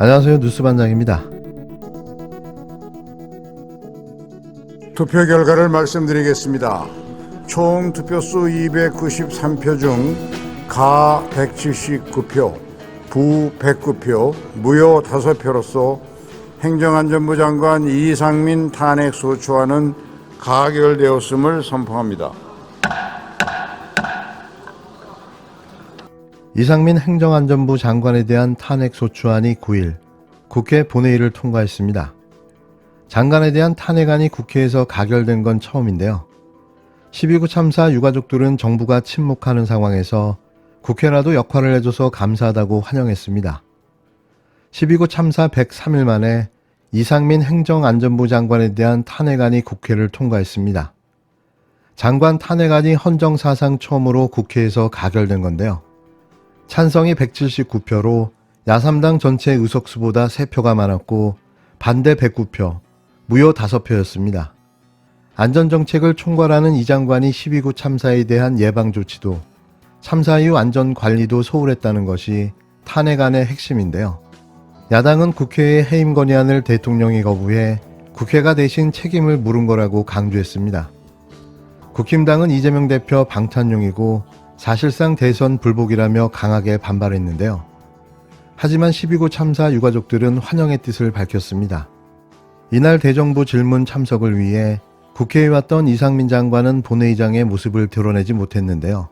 안녕하세요. 뉴스반장입니다. 투표 결과를 말씀드리겠습니다. 총 투표수 293표 중 가 179표, 부 109표, 무효 5표로서 행정안전부 장관 이상민 탄핵소추안은 가결되었음을 선포합니다. 이상민 행정안전부 장관에 대한 탄핵소추안이 9일 국회 본회의를 통과했습니다. 장관에 대한 탄핵안이 국회에서 가결된 건 처음인데요. 12구 참사 유가족들은 정부가 침묵하는 상황에서 국회라도 역할을 해줘서 감사하다고 환영했습니다. 12구 참사 103일 만에 이상민 행정안전부 장관에 대한 탄핵안이 국회를 통과했습니다. 장관 탄핵안이 헌정사상 처음으로 국회에서 가결된 건데요. 찬성이 179표로 야3당 전체 의석수보다 3표가 많았고 반대 109표, 무효 5표였습니다. 안전정책을 총괄하는 이 장관이 12구 참사에 대한 예방조치도 참사 이후 안전관리도 소홀했다는 것이 탄핵안의 핵심인데요. 야당은 국회의 해임 건의안을 대통령이 거부해 국회가 대신 책임을 물은 거라고 강조했습니다. 국힘당은 이재명 대표 방탄용이고 사실상 대선 불복이라며 강하게 반발했는데요. 하지만 12구 참사 유가족들은 환영의 뜻을 밝혔습니다. 이날 대정부 질문 참석을 위해 국회에 왔던 이상민 장관은 본회의장의 모습을 드러내지 못했는데요.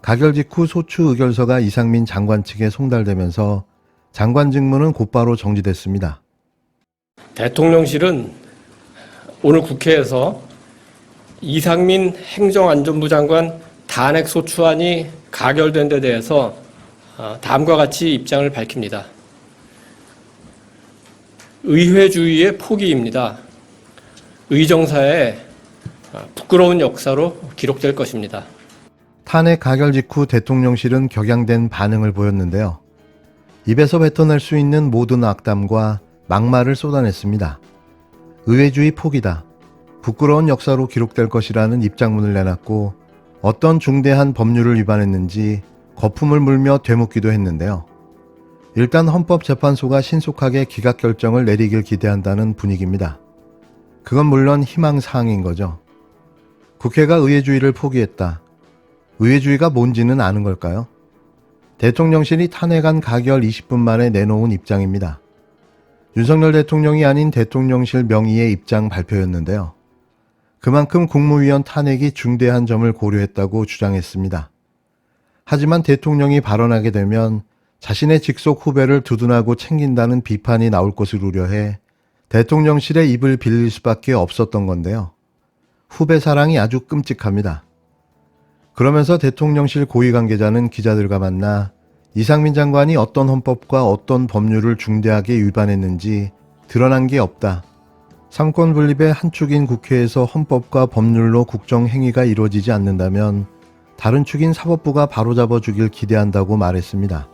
가결 직후 소추 의결서가 이상민 장관 측에 송달되면서 장관 직무는 곧바로 정지됐습니다. 대통령실은 오늘 국회에서 이상민 행정안전부 장관 탄핵소추안이 가결된 데 대해서 다음과 같이 입장을 밝힙니다. 의회주의의 포기입니다. 의정사의 부끄러운 역사로 기록될 것입니다. 탄핵 가결 직후 대통령실은 격양된 반응을 보였는데요. 입에서 뱉어낼 수 있는 모든 악담과 막말을 쏟아냈습니다. 의회주의 포기다. 부끄러운 역사로 기록될 것이라는 입장문을 내놨고 어떤 중대한 법률을 위반했는지 거품을 물며 되묻기도 했는데요. 일단 헌법재판소가 신속하게 기각결정을 내리길 기대한다는 분위기입니다. 그건 물론 희망사항인 거죠. 국회가 의회주의를 포기했다. 의회주의가 뭔지는 아는 걸까요? 대통령실이 탄핵안 가결 20분 만에 내놓은 입장입니다. 윤석열 대통령이 아닌 대통령실 명의의 입장 발표였는데요. 그만큼 국무위원 탄핵이 중대한 점을 고려했다고 주장했습니다. 하지만 대통령이 발언하게 되면 자신의 직속 후배를 두둔하고 챙긴다는 비판이 나올 것을 우려해 대통령실의 입을 빌릴 수밖에 없었던 건데요. 후배 사랑이 아주 끔찍합니다. 그러면서 대통령실 고위 관계자는 기자들과 만나 이상민 장관이 어떤 헌법과 어떤 법률을 중대하게 위반했는지 드러난 게 없다. 삼권 분립의 한 축인 국회에서 헌법과 법률로 국정행위가 이루어지지 않는다면 다른 축인 사법부가 바로잡아 주길 기대한다고 말했습니다.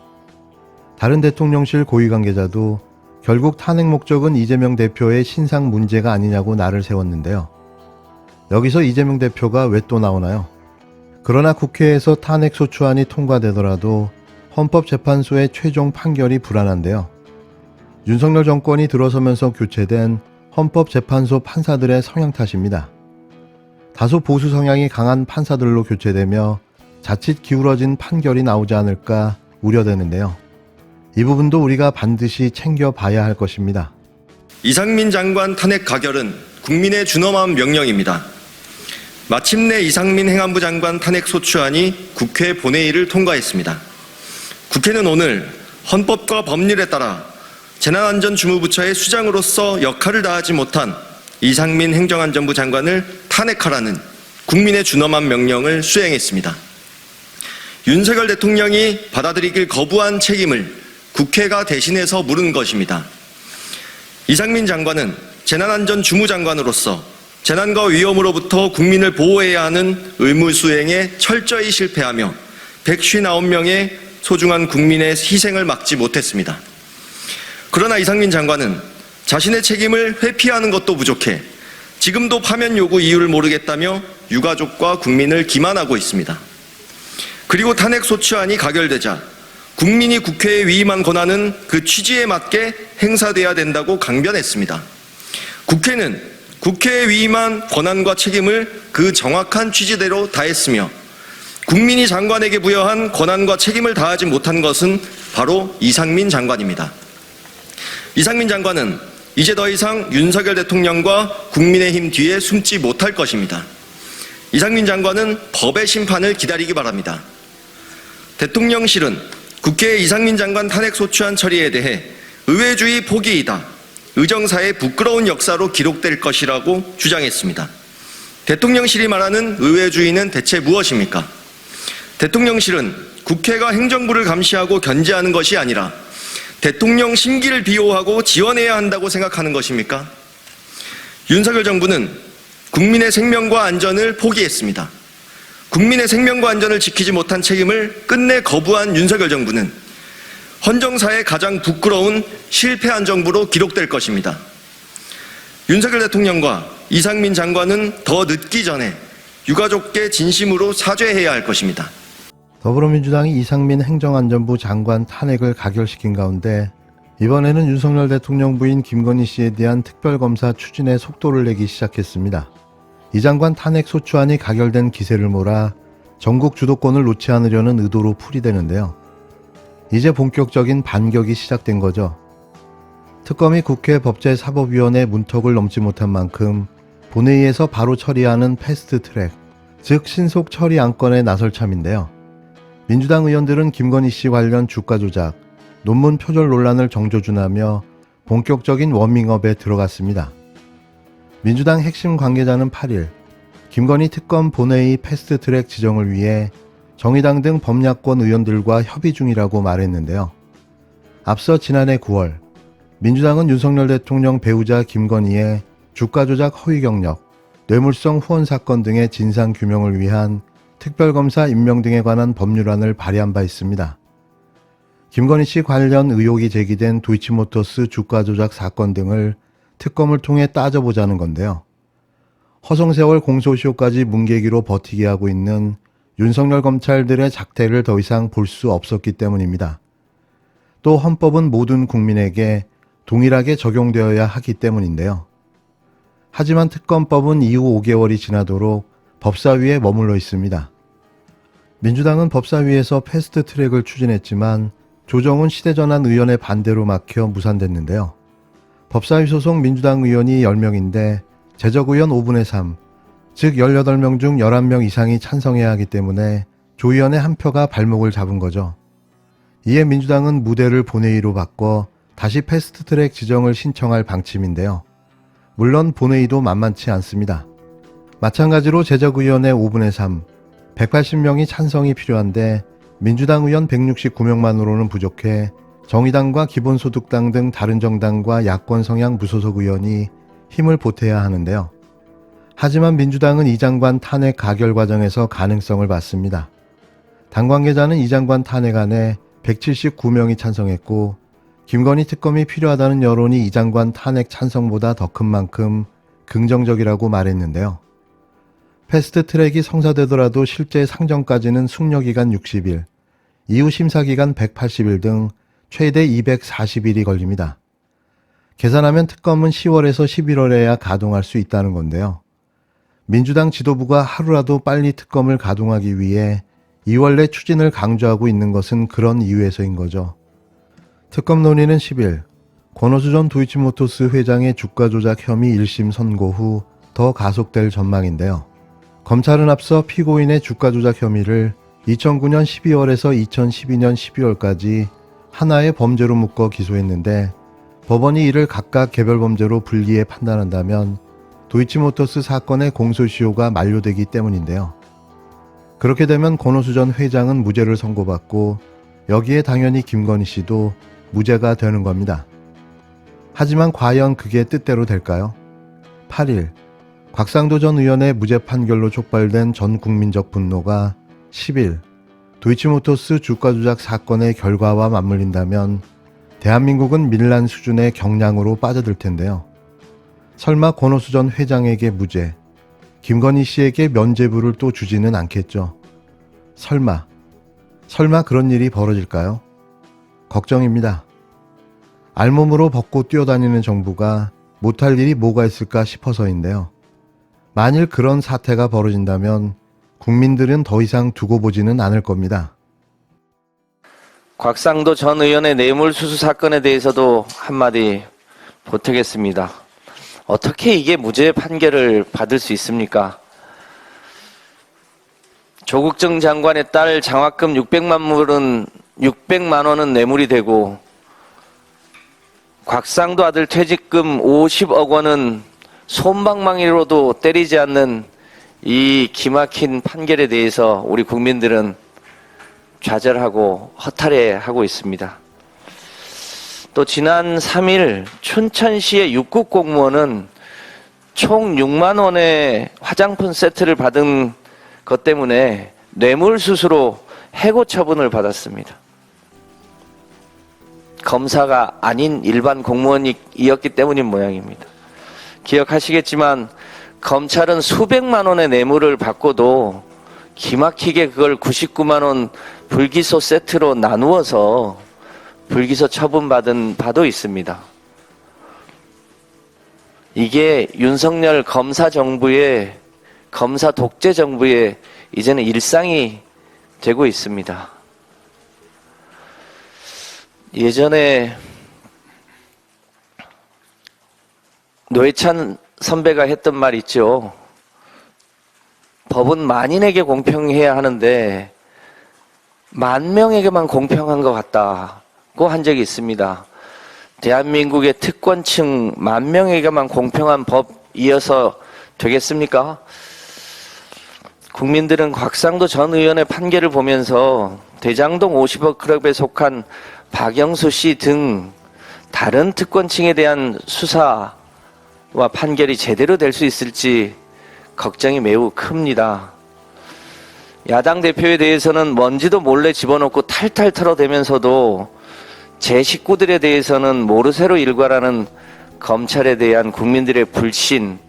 다른 대통령실 고위 관계자도 결국 탄핵 목적은 이재명 대표의 신상 문제가 아니냐고 날을 세웠는데요. 여기서 이재명 대표가 왜 또 나오나요? 그러나 국회에서 탄핵소추안이 통과되더라도 헌법재판소의 최종 판결이 불안한데요. 윤석열 정권이 들어서면서 교체된 헌법재판소 판사들의 성향 탓입니다. 다소 보수 성향이 강한 판사들로 교체되며 자칫 기울어진 판결이 나오지 않을까 우려되는데요. 이 부분도 우리가 반드시 챙겨봐야 할 것입니다. 이상민 장관 탄핵 가결은 국민의 준엄한 명령입니다. 마침내 이상민 행안부 장관 탄핵 소추안이 국회 본회의를 통과했습니다. 국회는 오늘 헌법과 법률에 따라 재난안전주무부처의 수장으로서 역할을 다하지 못한 이상민 행정안전부 장관을 탄핵하라는 국민의 준엄한 명령을 수행했습니다. 윤석열 대통령이 받아들이길 거부한 책임을 국회가 대신해서 물은 것입니다. 이상민 장관은 재난안전주무장관으로서 재난과 위험으로부터 국민을 보호해야 하는 의무 수행에 철저히 실패하며 159명의 소중한 국민의 희생을 막지 못했습니다. 그러나 이상민 장관은 자신의 책임을 회피하는 것도 부족해 지금도 파면 요구 이유를 모르겠다며 유가족과 국민을 기만하고 있습니다. 그리고 탄핵 소추안이 가결되자 국민이 국회에 위임한 권한은 그 취지에 맞게 행사돼야 된다고 강변했습니다. 국회는 국회에 위임한 권한과 책임을 그 정확한 취지대로 다했으며 국민이 장관에게 부여한 권한과 책임을 다하지 못한 것은 바로 이상민 장관입니다. 이상민 장관은 이제 더 이상 윤석열 대통령과 국민의힘 뒤에 숨지 못할 것입니다. 이상민 장관은 법의 심판을 기다리기 바랍니다. 대통령실은 국회의 이상민 장관 탄핵 소추안 처리에 대해 의회주의 포기이다, 의정사의 부끄러운 역사로 기록될 것이라고 주장했습니다. 대통령실이 말하는 의회주의는 대체 무엇입니까? 대통령실은 국회가 행정부를 감시하고 견제하는 것이 아니라 대통령 심기를 비호하고 지원해야 한다고 생각하는 것입니까? 윤석열 정부는 국민의 생명과 안전을 포기했습니다. 국민의 생명과 안전을 지키지 못한 책임을 끝내 거부한 윤석열 정부는 헌정사의 가장 부끄러운 실패한 정부로 기록될 것입니다. 윤석열 대통령과 이상민 장관은 더 늦기 전에 유가족께 진심으로 사죄해야 할 것입니다. 더불어민주당이 이상민 행정안전부 장관 탄핵을 가결시킨 가운데 이번에는 윤석열 대통령 부인 김건희 씨에 대한 특별검사 추진에 속도를 내기 시작했습니다. 이 장관 탄핵 소추안이 가결된 기세를 몰아 전국 주도권을 놓지 않으려는 의도로 풀이되는데요. 이제 본격적인 반격이 시작된 거죠. 특검이 국회 법제사법위원회 문턱을 넘지 못한 만큼 본회의에서 바로 처리하는 패스트트랙, 즉 신속 처리 안건에 나설 참인데요. 민주당 의원들은 김건희 씨 관련 주가 조작, 논문 표절 논란을 정조준하며 본격적인 워밍업에 들어갔습니다. 민주당 핵심 관계자는 8일 김건희 특검 본회의 패스트트랙 지정을 위해 정의당 등 범야권 의원들과 협의 중이라고 말했는데요. 앞서 지난해 9월 민주당은 윤석열 대통령 배우자 김건희의 주가 조작 허위 경력, 뇌물성 후원 사건 등의 진상규명을 위한 특별검사 임명 등에 관한 법률안을 발의한 바 있습니다. 김건희 씨 관련 의혹이 제기된 도이치모터스 주가 조작 사건 등을 특검을 통해 따져보자는 건데요. 허송세월 공소시효까지 뭉개기로 버티게 하고 있는 윤석열 검찰들의 작태를 더 이상 볼 수 없었기 때문입니다. 또 헌법은 모든 국민에게 동일하게 적용되어야 하기 때문인데요. 하지만 특검법은 이후 5개월이 지나도록 법사위에 머물러 있습니다. 민주당은 법사위에서 패스트트랙을 추진했지만 조정훈 시대전환 의원의 반대로 막혀 무산됐는데요. 법사위 소속 민주당 의원이 10명인데 재적의원 5분의 3, 즉 18명 중 11명 이상이 찬성해야 하기 때문에 조 의원의 한 표가 발목을 잡은 거죠. 이에 민주당은 무대를 본회의로 바꿔 다시 패스트트랙 지정을 신청할 방침인데요. 물론 본회의도 만만치 않습니다. 마찬가지로 재적의원의 5분의 3, 180명이 찬성이 필요한데 민주당 의원 169명만으로는 부족해 정의당과 기본소득당 등 다른 정당과 야권 성향 무소속 의원이 힘을 보태야 하는데요. 하지만 민주당은 이 장관 탄핵 가결 과정에서 가능성을 봤습니다. 당 관계자는 이 장관 탄핵안에 179명이 찬성했고 김건희 특검이 필요하다는 여론이 이 장관 탄핵 찬성보다 더 큰 만큼 긍정적이라고 말했는데요. 패스트트랙이 성사되더라도 실제 상정까지는 숙려기간 60일, 이후 심사기간 180일 등 최대 240일이 걸립니다. 계산하면 특검은 10월에서 11월에야 가동할 수 있다는 건데요. 민주당 지도부가 하루라도 빨리 특검을 가동하기 위해 2월 내 추진을 강조하고 있는 것은 그런 이유에서인 거죠. 특검 논의는 10일, 권오수 전 도이치모터스 회장의 주가 조작 혐의 1심 선고 후 더 가속될 전망인데요. 검찰은 앞서 피고인의 주가 조작 혐의를 2009년 12월에서 2012년 12월까지 하나의 범죄로 묶어 기소했는데 법원이 이를 각각 개별 범죄로 분리해 판단한다면 도이치모터스 사건의 공소시효가 만료되기 때문인데요. 그렇게 되면 권오수 전 회장은 무죄를 선고받고 여기에 당연히 김건희 씨도 무죄가 되는 겁니다. 하지만 과연 그게 뜻대로 될까요? 8일 곽상도 전 의원의 무죄 판결로 촉발된 전 국민적 분노가 10일 도이치모터스 주가 조작 사건의 결과와 맞물린다면 대한민국은 밀란 수준의 경량으로 빠져들 텐데요. 설마 권오수 전 회장에게 무죄, 김건희 씨에게 면죄부를 또 주지는 않겠죠. 설마 그런 일이 벌어질까요? 걱정입니다. 알몸으로 벗고 뛰어다니는 정부가 못할 일이 뭐가 있을까 싶어서인데요. 만일 그런 사태가 벌어진다면 국민들은 더 이상 두고 보지는 않을 겁니다. 곽상도 전 의원의 뇌물수수 사건에 대해서도 한마디 보태겠습니다. 어떻게 이게 무죄 판결을 받을 수 있습니까? 조국정 장관의 딸 장학금 600만 원은 뇌물이 되고 곽상도 아들 퇴직금 50억 원은 솜방망이로도 때리지 않는 이 기막힌 판결에 대해서 우리 국민들은 좌절하고 허탈해하고 있습니다. 또 지난 3일 춘천시의 6급 공무원은 총 6만 원의 화장품 세트를 받은 것 때문에 뇌물수수로 해고 처분을 받았습니다. 검사가 아닌 일반 공무원이었기 때문인 모양입니다. 기억하시겠지만 검찰은 수백만 원의 뇌물을 받고도 기막히게 그걸 99만 원 불기소 세트로 나누어서 불기소 처분받은 바도 있습니다. 이게 윤석열 검사 정부의 검사 독재 정부의 이제는 일상이 되고 있습니다. 예전에 노회찬 선배가 했던 말 있죠. 법은 만인에게 공평해야 하는데 만 명에게만 공평한 것 같다고 한 적이 있습니다. 대한민국의 특권층 만 명에게만 공평한 법이어서 되겠습니까? 국민들은 곽상도 전 의원의 판결을 보면서 대장동 50억 클럽에 속한 박영수 씨 등 다른 특권층에 대한 수사와 판결이 제대로 될 수 있을지 걱정이 매우 큽니다. 야당 대표에 대해서는 먼지도 몰래 집어넣고 탈탈 털어대면서도 제 식구들에 대해서는 모르쇠로 일관하는 검찰에 대한 국민들의 불신,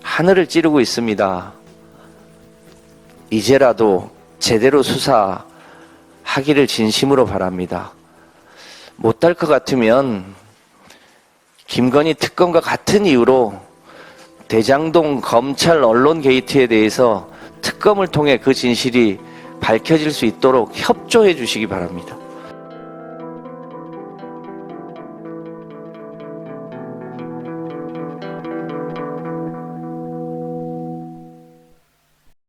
하늘을 찌르고 있습니다. 이제라도 제대로 수사하기를 진심으로 바랍니다. 못할 것 같으면 김건희 특검과 같은 이유로 대장동 검찰 언론 게이트에 대해서 특검을 통해 그 진실이 밝혀질 수 있도록 협조해 주시기 바랍니다.